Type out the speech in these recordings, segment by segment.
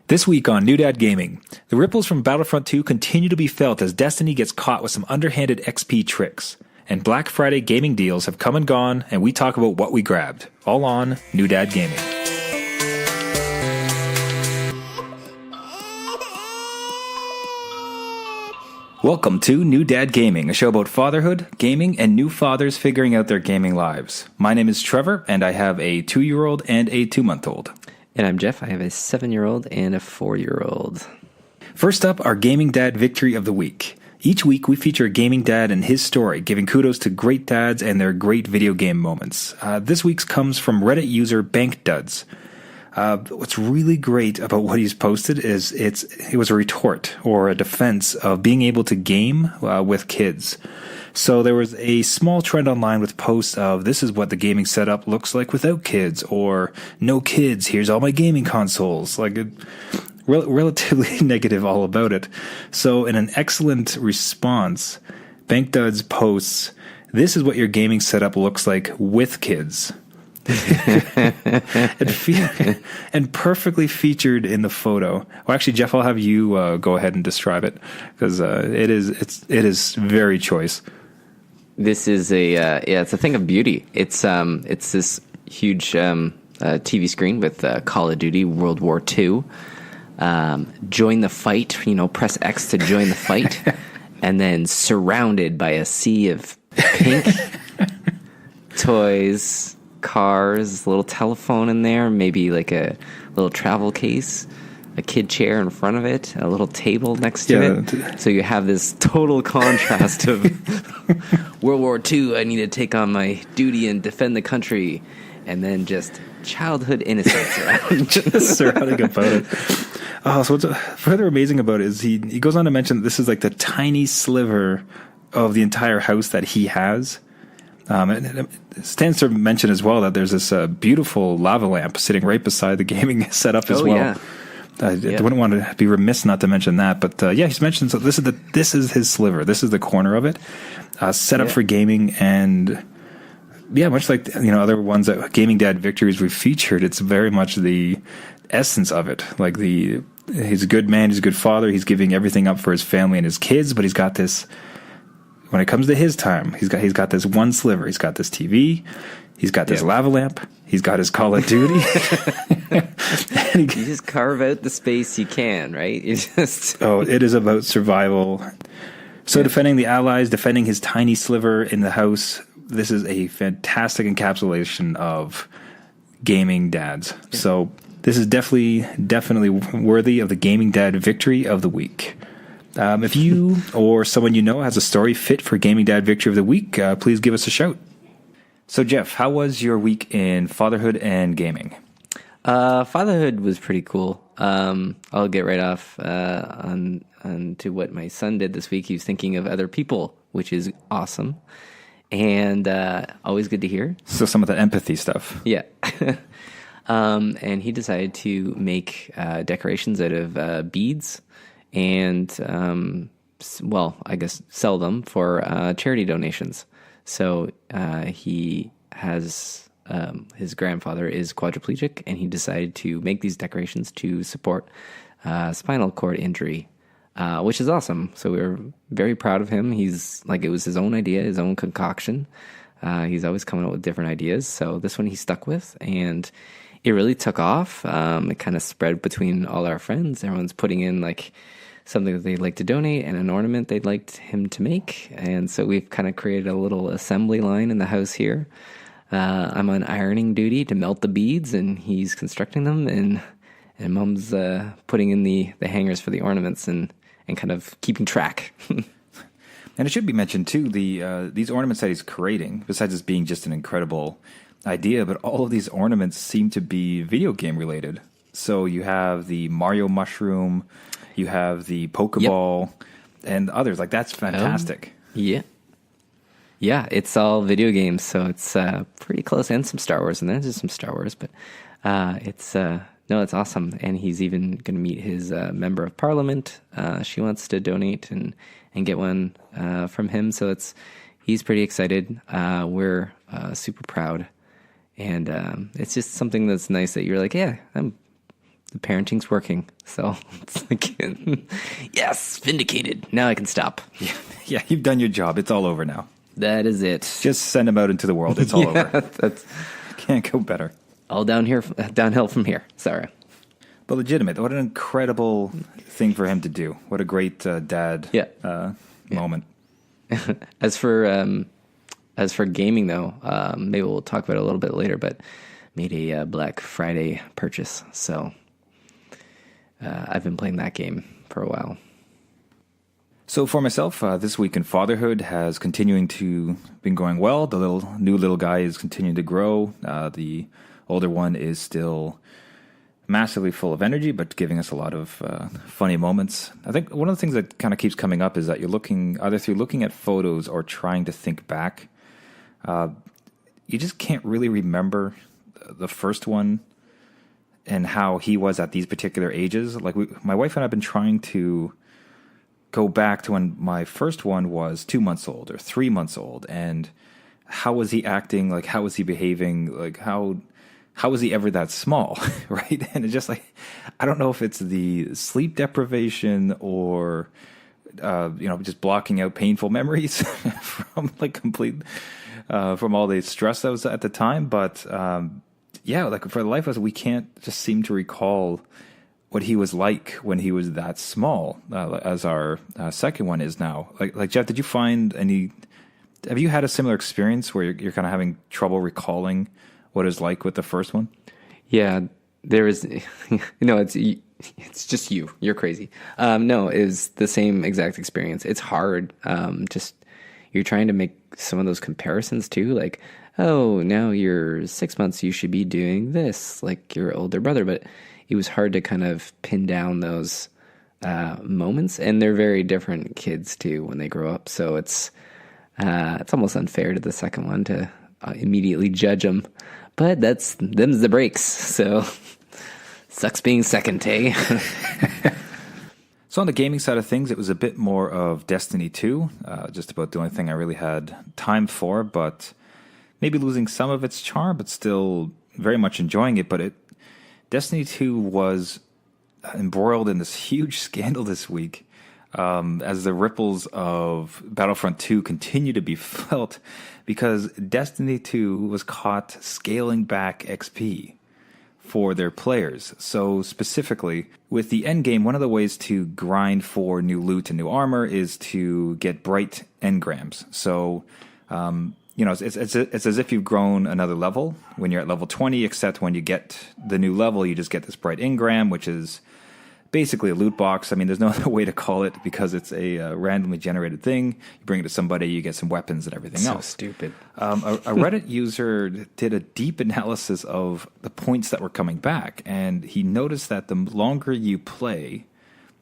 This week on New Dad Gaming, the ripples from Battlefront 2 continue to be felt as Destiny gets caught with some underhanded XP tricks. And Black Friday gaming deals have come and gone, and we talk about what we grabbed. All on New Dad Gaming. Welcome to New Dad Gaming, a show about fatherhood, gaming, and new fathers figuring out their gaming lives. My name is Trevor, and I have a 2-year-old and a 2-month-old. And I'm Jeff. I have a 7-year-old and a 4-year-old. First up, our Gaming Dad Victory of the Week. Each week, we feature a gaming dad and his story, giving kudos to great dads and their great video game moments. This week's comes from Reddit user BankDudz. What's really great about what he's posted is it was a retort or a defense of being able to game with kids. So there was a small trend online with posts of this is what the gaming setup looks like without kids, or no kids, here's all my gaming consoles. Relatively negative all about it. So in an excellent response, BankDudz posts, this is what your gaming setup looks like with kids. and perfectly featured in the photo. Well, actually, Jeff, I'll have you go ahead and describe it because it is very choice. This is it's a thing of beauty. It's this huge TV screen with Call of Duty World War II. Join the fight. Press X to join the fight, and then surrounded by a sea of pink toys. Cars, a little telephone in there, maybe like a little travel case, a kid chair in front of it, a little table next to it. So you have this total contrast of World War II, I need to take on my duty and defend the country, and then just childhood innocence surrounding about it. Oh, so what's further amazing about it is he goes on to mention that this is like the tiny sliver of the entire house that he has. It stands to mention as well that there's this beautiful lava lamp sitting right beside the gaming setup as well. Yeah. I wouldn't want to be remiss not to mention that, but he's mentioned so this is his sliver. This is the corner of it, set up for gaming, and much like other ones that Gaming Dad Victories we've featured, it's very much the essence of it. Like he's a good man, he's a good father, he's giving everything up for his family and his kids, but he's got this. When it comes to his time, he's got this one sliver. He's got this TV. He's got this lava lamp. He's got his Call of Duty. You just carve out the space you can, right? It is about survival. So defending the Allies, defending his tiny sliver in the house. This is a fantastic encapsulation of gaming dads. Yeah. So this is definitely worthy of the Gaming Dad Victory of the Week. If you or someone you know has a story fit for Gaming Dad Victory of the Week, please give us a shout. So, Jeff, how was your week in fatherhood and gaming? Fatherhood was pretty cool. I'll get right off on to what my son did this week. He was thinking of other people, which is awesome, and always good to hear. So some of the empathy stuff. Yeah. And he decided to make decorations out of beads. And, I guess sell them for charity donations. So he has his grandfather is quadriplegic, and he decided to make these decorations to support spinal cord injury, which is awesome. So we were very proud of him. It was his own idea, his own concoction. He's always coming up with different ideas. So this one he stuck with, and it really took off. It kind of spread between all our friends. Everyone's putting in something that they'd like to donate and an ornament they'd like him to make. And so we've kind of created a little assembly line in the house here. I'm on ironing duty to melt the beads, and he's constructing them, and Mom's putting in the hangers for the ornaments and kind of keeping track. And it should be mentioned, too, these ornaments that he's creating, besides this being just an incredible idea, but all of these ornaments seem to be video game related. So you have the Mario mushroom, you have the Pokeball, and others. That's fantastic. Yeah, it's all video games, so it's pretty close, and some Star Wars, and there's just some Star Wars, but it's awesome. And he's even going to meet his member of parliament. She wants to donate and get one from him, so he's pretty excited. We're super proud, and it's just something that's nice that you're like, this The parenting's working. So it's like, yes, vindicated. Now I can stop. Yeah, you've done your job. It's all over now. That is it. Just send him out into the world. It's all over. That's Can't go better. all downhill from here. Sorry. But legitimate. What an incredible thing for him to do. What a great dad moment. As for gaming, though, maybe we'll talk about it a little bit later, but made a Black Friday purchase. So I've been playing that game for a while. So for myself, this week in fatherhood has been going well. The new little guy is continuing to grow. The older one is still massively full of energy, but giving us a lot of funny moments. I think one of the things that kind of keeps coming up is that you're looking, either through looking at photos or trying to think back, you just can't really remember the first one and how he was at these particular ages. Like my wife and I have been trying to go back to when my first one was 2 months old or 3 months old, and how was he acting? Like, how was he behaving? Like, how was he ever that small, right? And it's just like, I don't know if it's the sleep deprivation or, just blocking out painful memories from from all the stress that was at the time. But like for the life of us, we can't just seem to recall what he was like when he was that small, as our second one is now. Like Jeff, did you find have you had a similar experience where you're kind of having trouble recalling what it's like with the first one? Yeah, there is. It's just you. You're crazy. No, it was the same exact experience. It's hard. Just you're trying to make some of those comparisons too. Like, oh, now you're 6 months. You should be doing this, like your older brother. But it was hard to kind of pin down those moments, and they're very different kids too when they grow up. So it's almost unfair to the second one to immediately judge them. But them's the breaks. So sucks being second, eh? So on the gaming side of things, it was a bit more of Destiny 2, just about the only thing I really had time for, but maybe losing some of its charm, but still very much enjoying it. But Destiny 2 was embroiled in this huge scandal this week, as the ripples of Battlefront 2 continue to be felt, because Destiny 2 was caught scaling back XP for their players. So specifically, with the end game, one of the ways to grind for new loot and new armor is to get bright engrams. So, it's as if you've grown another level when you're at level 20, except when you get the new level, you just get this bright engram, which is basically a loot box. I mean, there's no other way to call it because it's a randomly generated thing. You bring it to somebody, you get some weapons and everything else. So stupid. A Reddit user did a deep analysis of the points that were coming back, and he noticed that the longer you play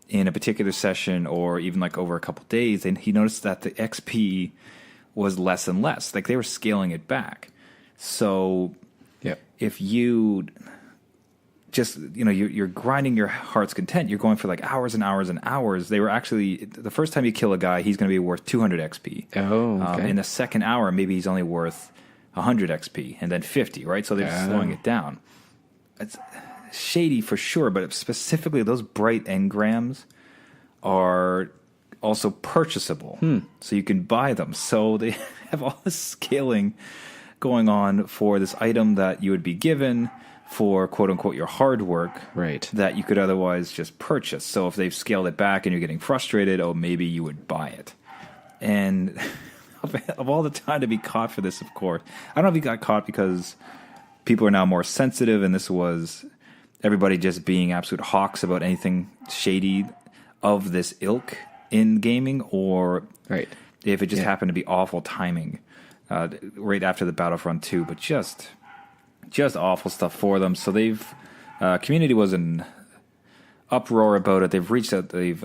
in a particular session, or even like over a couple days, and he noticed that the XP was less and less. Like they were scaling it back. So if you just, you're grinding your heart's content, you're going for like hours and hours and hours. They were actually, the first time you kill a guy, he's going to be worth 200 XP. Oh, okay. In the second hour, maybe he's only worth 100 XP, and then 50, right? So they're slowing it down. It's shady for sure, but specifically those bright engrams are also purchasable. So you can buy them. So they have all this scaling going on for this item that you would be given for quote unquote your hard work, right, that you could otherwise just purchase. So if they've scaled it back and you're getting frustrated, maybe you would buy it. And of all the time to be caught for this, of course, I don't know if he got caught because people are now more sensitive and this was everybody just being absolute hawks about anything shady of this ilk in gaming, or right, if it just happened to be awful timing right after the Battlefront 2, but just awful stuff for them. So community was in uproar about it. They've reached out, they've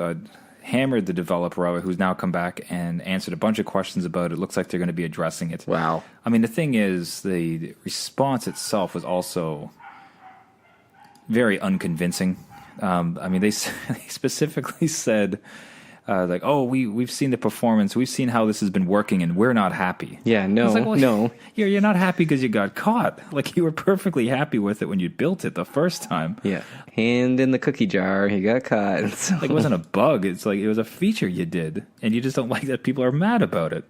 hammered the developer of it, who's now come back and answered a bunch of questions about it. Looks like they're going to be addressing it. Wow. I mean, the thing is, the response itself was also very unconvincing. I mean, they specifically said like, oh, we've seen the performance, we've seen how this has been working, and we're not happy. Yeah, no, It's like, well, no. You're not happy because you got caught. Like, you were perfectly happy with it when you built it the first time. Yeah. Hand in the cookie jar, he got caught. So. Like, it wasn't a bug. It's like, it was a feature you did, and you just don't like that people are mad about it.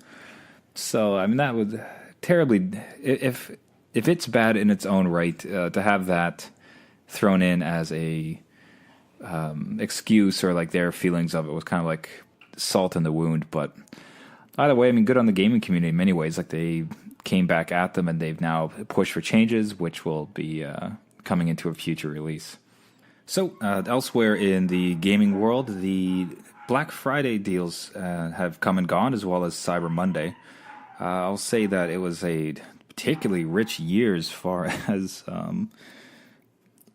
So, I mean, that would terribly, if it's bad in its own right, to have that thrown in as a excuse, or like their feelings of it, was kind of like salt in the wound. But either way, I mean, good on the gaming community in many ways. Like, they came back at them, and they've now pushed for changes, which will be coming into a future release. So elsewhere in the gaming world, the Black Friday deals have come and gone, as well as Cyber Monday. I'll say that it was a particularly rich year as far as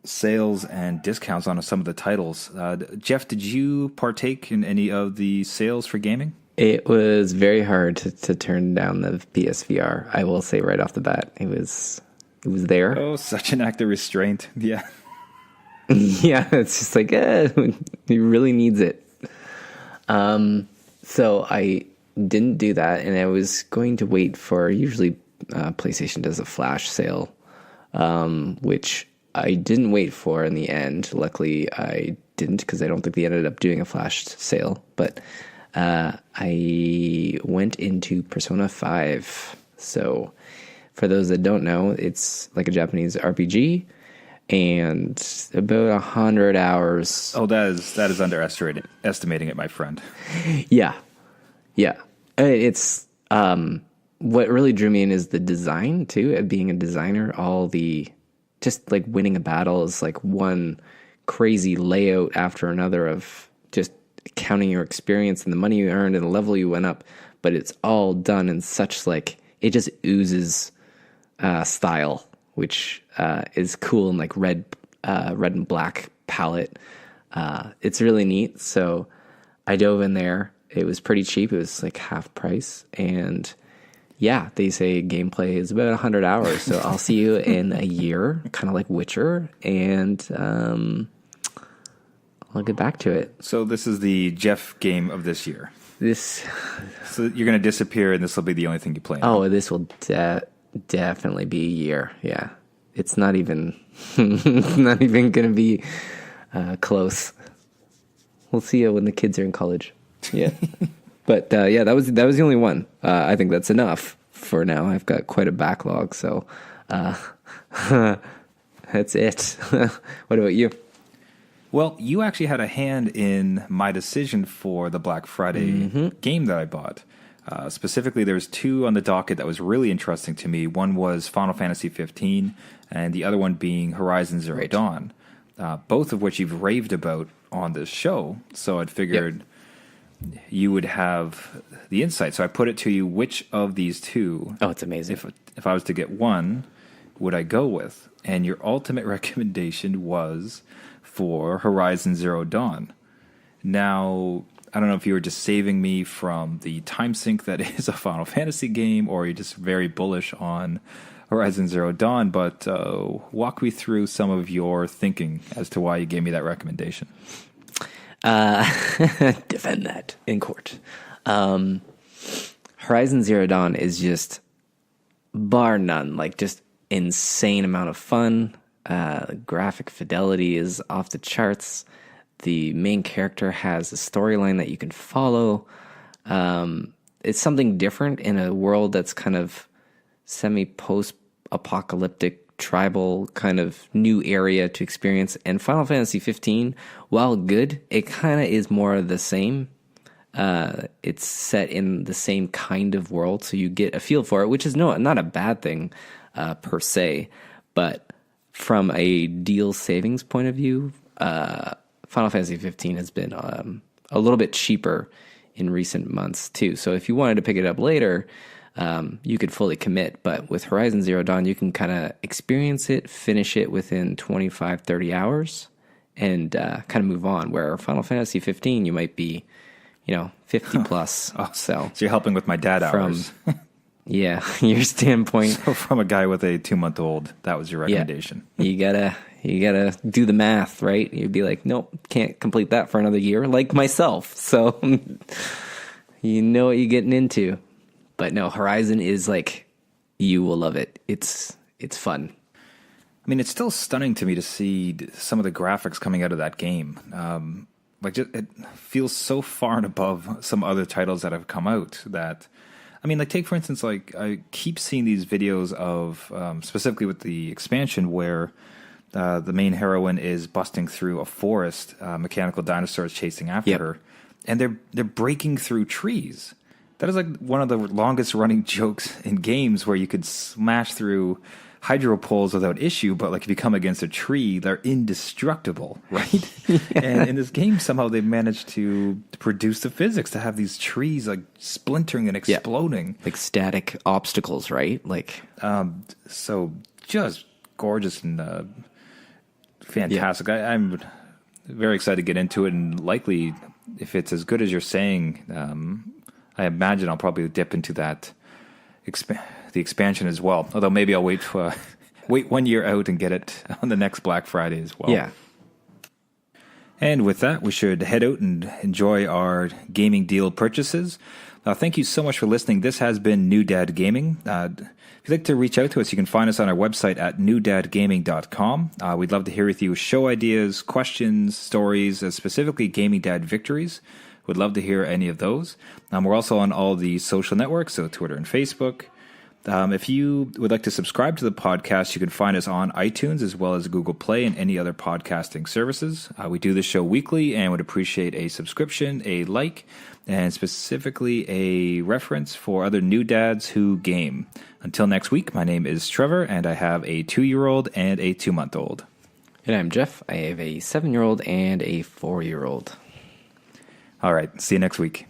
sales and discounts on some of the titles. Jeff, did you partake in any of the sales for gaming? It was very hard to turn down the PSVR. I will say right off the bat, it was there. Oh, such an act of restraint. Yeah. Yeah, it's just like, he really needs it. So I didn't do that, and I was going to wait for, usually PlayStation does a flash sale, which I didn't wait for in the end. Luckily, I didn't, because I don't think they ended up doing a flash sale. But I went into Persona 5. So for those that don't know, it's like a Japanese RPG, and about 100 hours. Oh, that is underestimating it, my friend. Yeah. It's what really drew me in is the design too. Being a designer, just like winning a battle is like one crazy layout after another of just counting your experience and the money you earned and the level you went up. But it's all done in such like, it just oozes style, which is cool, and like red and black palette. It's really neat. So I dove in there. It was pretty cheap. It was like half price. And yeah, they say gameplay is about 100 hours. So I'll see you in a year, kind of like Witcher. And I'll get back to it. So this is the Jeff game of this year. So you're going to disappear, and this will be the only thing you play now. Oh, this will definitely be a year. Yeah. It's not even going to be close. We'll see you when the kids are in college. Yeah. But yeah, that was the only one. I think that's enough for now. I've got quite a backlog, so that's it. What about you? Well, you actually had a hand in my decision for the Black Friday game that I bought. Specifically, there was two on the docket that was really interesting to me. One was Final Fantasy 15, and the other one being Horizon Zero Dawn, both of which you've raved about on this show. So I'd figured you would have the insight. So I put it to you, which of these two, oh, it's amazing. If I was to get one, would I go with? And your ultimate recommendation was for Horizon Zero Dawn. Now, I don't know if you were just saving me from the time sink that is a Final Fantasy game, or you're just very bullish on Horizon Zero Dawn, but walk me through some of your thinking as to why you gave me that recommendation. Defend that in court. Horizon Zero Dawn is just bar none, like just insane amount of fun. Graphic fidelity is off the charts. The main character has a storyline that you can follow. It's something different in a world that's kind of semi-post-apocalyptic, tribal kind of new area to experience. And Final Fantasy 15, while good, it kind of is more of the same. It's set in the same kind of world, so you get a feel for it, which is not a bad thing per se. But from a deal savings point of view, Final Fantasy 15 has been a little bit cheaper in recent months too. So if you wanted to pick it up later, you could fully commit. But with Horizon Zero Dawn, you can kind of experience it, finish it within 25, 30 hours, and kind of move on. Where Final Fantasy 15, you might be, 50 plus. Oh, so you're helping with my dad hours. Yeah, your standpoint. So from a guy with a 2-month-old, that was your recommendation. Yeah, you gotta do the math, right? You'd be like, nope, can't complete that for another year, like myself. So you know what you're getting into. But no, Horizon is like, you will love it. It's fun. I mean, it's still stunning to me to see some of the graphics coming out of that game. It feels so far and above some other titles that have come out that, I mean, like take for instance, like I keep seeing these videos of, specifically with the expansion where the main heroine is busting through a forest, mechanical dinosaurs chasing after her, and they're breaking through trees. That is like one of the longest running jokes in games where you could smash through hydro poles without issue, but like if you come against a tree, they're indestructible, right? And in this game, somehow they've managed to produce the physics to have these trees like splintering and exploding. Like static obstacles, right? Like, so just gorgeous and fantastic. I'm very excited to get into it, and likely, if it's as good as you're saying, I imagine I'll probably dip into that the expansion as well. Although maybe I'll wait 1 year out and get it on the next Black Friday as well. Yeah. And with that, we should head out and enjoy our gaming deal purchases. Thank you so much for listening. This has been New Dad Gaming. If you'd like to reach out to us, you can find us on our website at newdadgaming.com. We'd love to hear with you show ideas, questions, stories, specifically Gaming Dad victories. Would love to hear any of those. We're also on all the social networks, so Twitter and Facebook. If you would like to subscribe to the podcast, you can find us on iTunes as well as Google Play and any other podcasting services. We do this show weekly and would appreciate a subscription, a like, and specifically a reference for other new dads who game. Until next week, my name is Trevor, and I have a 2-year-old and a 2-month-old. And I'm Jeff. I have a 7-year-old and a 4-year-old. All right. See you next week.